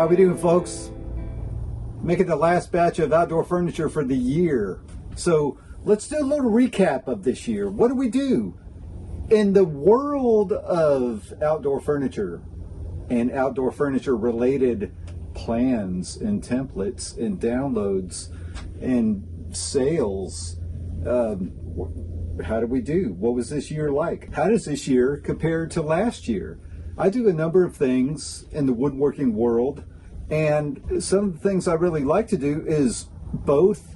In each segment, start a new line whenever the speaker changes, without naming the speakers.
How we doing, folks? Making the last batch of outdoor furniture for the year. So let's do a little recap of this year. What do we do? In the world of outdoor furniture and outdoor furniture related plans and templates and downloads and sales, how did we do? What was this year like? How does this year compare to last year? I do a number of things in the woodworking world, and some of the things I really like to do is both.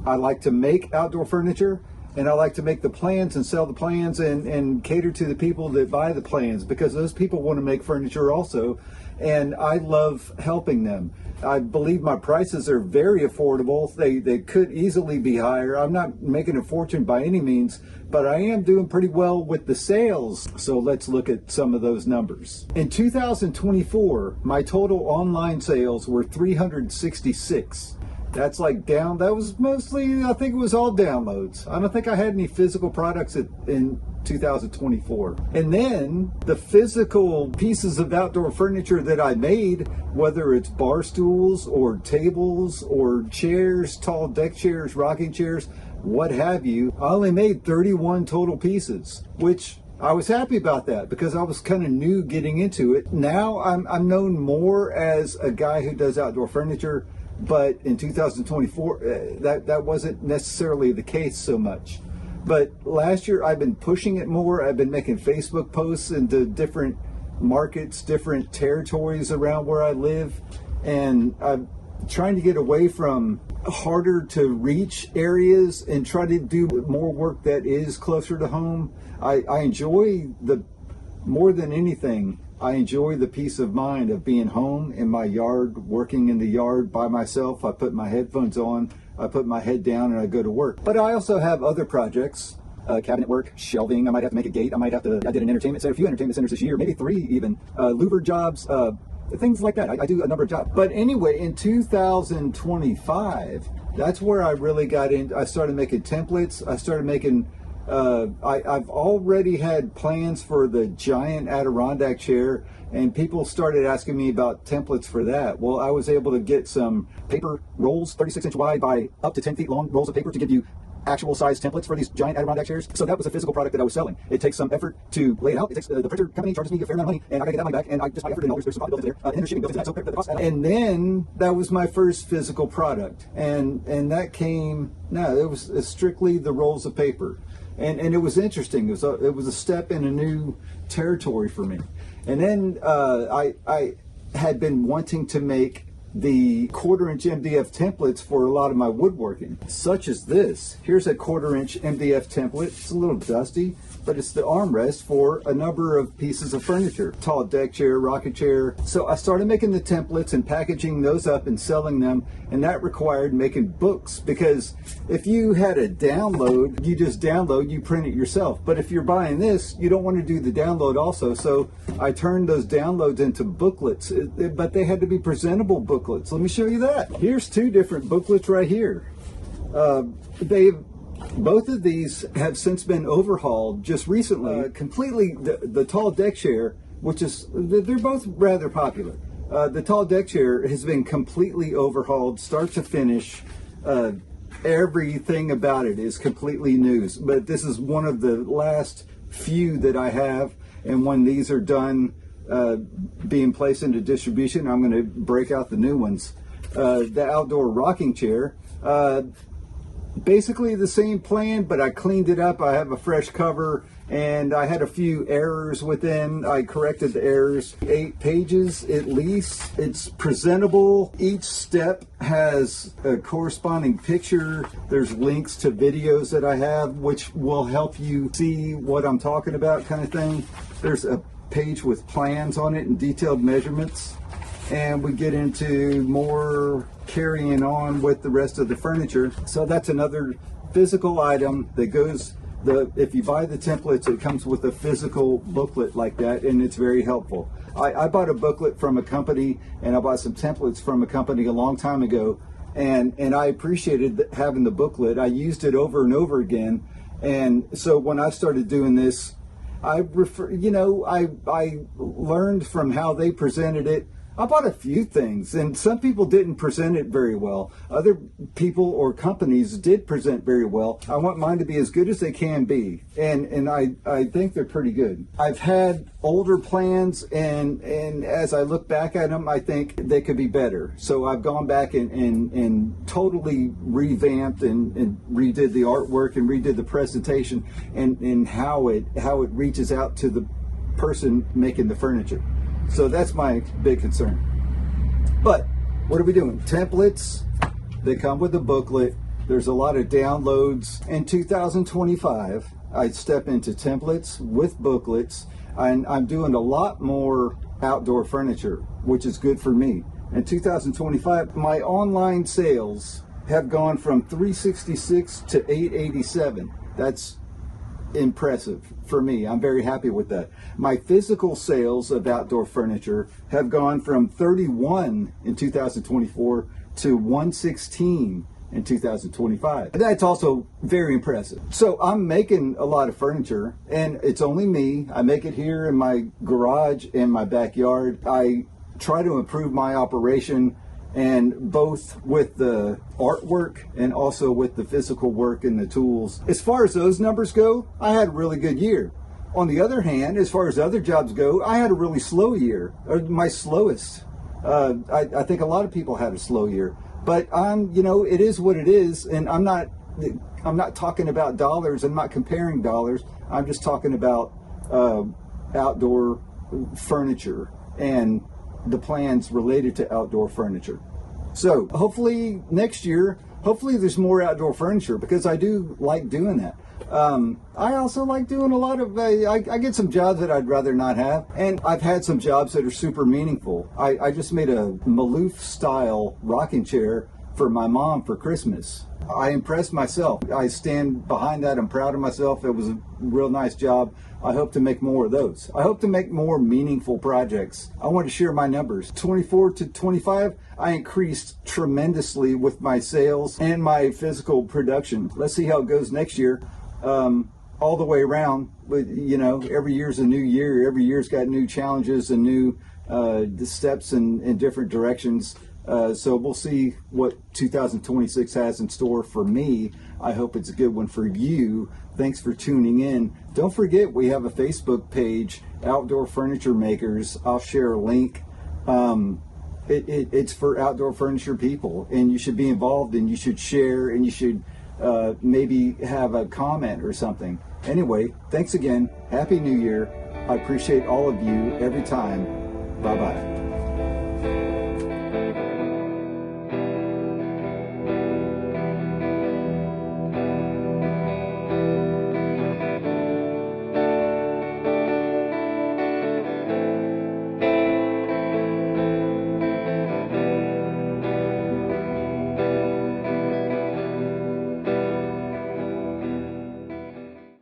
I like to make outdoor furniture, and I like to make the plans and sell the plans and cater to the people that buy the plans, because those people want to make furniture also, and I love helping them. I believe my prices are very affordable. They could easily be higher. I'm not making a fortune by any means, but I am doing pretty well with the sales. So let's look at some of those numbers. In 2024, my total online sales were 366. That's like down, that was mostly, I think it was all downloads. I don't think I had any physical products in 2024. And then the physical pieces of outdoor furniture that I made, whether it's bar stools or tables or chairs, tall deck chairs, rocking chairs, what have you, I only made 31 total pieces, which I was happy about that because I was kind of new getting into it. Now I'm known more as a guy who does outdoor furniture, but in 2024, that wasn't necessarily the case so much. But last year, I've been pushing it more. I've been making Facebook posts into different markets, different territories around where I live, and I'm trying to get away from harder to reach areas and try to do more work that is closer to home. I enjoy more than anything, I enjoy the peace of mind of being home in my yard, working in the yard by myself. I put my headphones on, I put my head down, and I go to work. But I also have other projects, cabinet work, shelving. I might have to make a gate. I did an entertainment center, a few entertainment centers this year, maybe 3 even, louver jobs, things like that. I do a number of jobs. But anyway, in 2025, that's where I really got in. I started making templates. I started making I've already had plans for the giant Adirondack chair, and people started asking me about templates for that. Well, I was able to get some paper rolls, 36-inch wide by up to 10 feet long rolls of paper to give you actual size templates for these giant Adirondack chairs. So that was a physical product that I was selling. It takes some effort to lay it out. It takes, the printer company charges me a fair amount of money, and I gotta get that money back, and I just buy effort, and there's some buildings there, and there's shipping buildings there, so the cost. And then that was my first physical product, and that came, no, it was strictly the rolls of paper. And it was interesting. It was a step in a new territory for me. And then I had been wanting to make the 1/4-inch MDF templates for a lot of my woodworking, such as this. Here's a 1/4-inch MDF template. It's a little dusty, but it's the armrest for a number of pieces of furniture, tall deck chair, rocket chair. So I started making the templates and packaging those up and selling them, and that required making books, because if you had a download, you just download, you print it yourself. But if you're buying this, you don't want to do the download also. So I turned those downloads into booklets, but they had to be presentable booklets. Let me show you that. Here's 2 different booklets right here. Both of these have since been overhauled just recently. Completely, the tall deck chair, which is, they're both rather popular. The tall deck chair has been completely overhauled, start to finish. Everything about it is completely new. But this is one of the last few that I have, and when these are done being placed into distribution, I'm going to break out the new ones. The outdoor rocking chair, basically the same plan, but I cleaned it up. I have a fresh cover, and I had a few errors within. I corrected the errors. 8 pages at least. It's presentable. Each step has a corresponding picture. There's links to videos that I have, which will help you see what I'm talking about, kind of thing. There's a page with plans on it and detailed measurements, and we get into more carrying on with the rest of the furniture. So that's another physical item that goes, if you buy the templates, it comes with a physical booklet like that, and it's very helpful. I bought a booklet from a company, and I bought some templates from a company a long time ago, and I appreciated having the booklet. I used it over and over again, and so when I started doing this, I learned from how they presented it. I bought a few things, and some people didn't present it very well. Other people or companies did present very well. I want mine to be as good as they can be, and I think they're pretty good. I've had older plans, and as I look back at them, I think they could be better. So I've gone back and totally revamped and redid the artwork and redid the presentation and how it reaches out to the person making the furniture. So that's my big concern. But what are we doing? Templates, they come with a booklet. There's a lot of downloads. In 2025, I step into templates with booklets, and I'm doing a lot more outdoor furniture, which is good for me. In 2025, my online sales have gone from 366 to 887. That's impressive for me. I'm very happy with that. My physical sales of outdoor furniture have gone from 31 in 2024 to 116 in 2025. That's also very impressive. So I'm making a lot of furniture, and it's only me. I make it here in my garage in my backyard. I try to improve my operation, and both with the artwork and also with the physical work and the tools. As far as those numbers go, I had a really good year. On the other hand, as far as other jobs go, I had a really slow year, or my slowest. I think a lot of people had a slow year, but it is what it is, and I'm not talking about dollars. I'm not comparing dollars. I'm just talking about outdoor furniture and the plans related to outdoor furniture. So hopefully next year, there's more outdoor furniture, because I do like doing that. I also like doing a lot of, I get some jobs that I'd rather not have, and I've had some jobs that are super meaningful. I just made a Maloof style rocking chair for my mom for Christmas. I impressed myself. I stand behind that. I'm proud of myself. It was a real nice job. I hope to make more of those. I hope to make more meaningful projects. I want to share my numbers. 24 to 25, I increased tremendously with my sales and my physical production. Let's see how it goes next year. All the way around, but every year's a new year. Every year's got new challenges and new steps in different directions. So we'll see what 2026 has in store for me. I hope it's a good one for you. Thanks for tuning in. Don't forget, we have a Facebook page, Outdoor Furniture Makers. I'll share a link. It's for outdoor furniture people, and you should be involved, and you should share, and you should maybe have a comment or something. Anyway, thanks again. Happy New Year. I appreciate all of you every time. Bye-bye.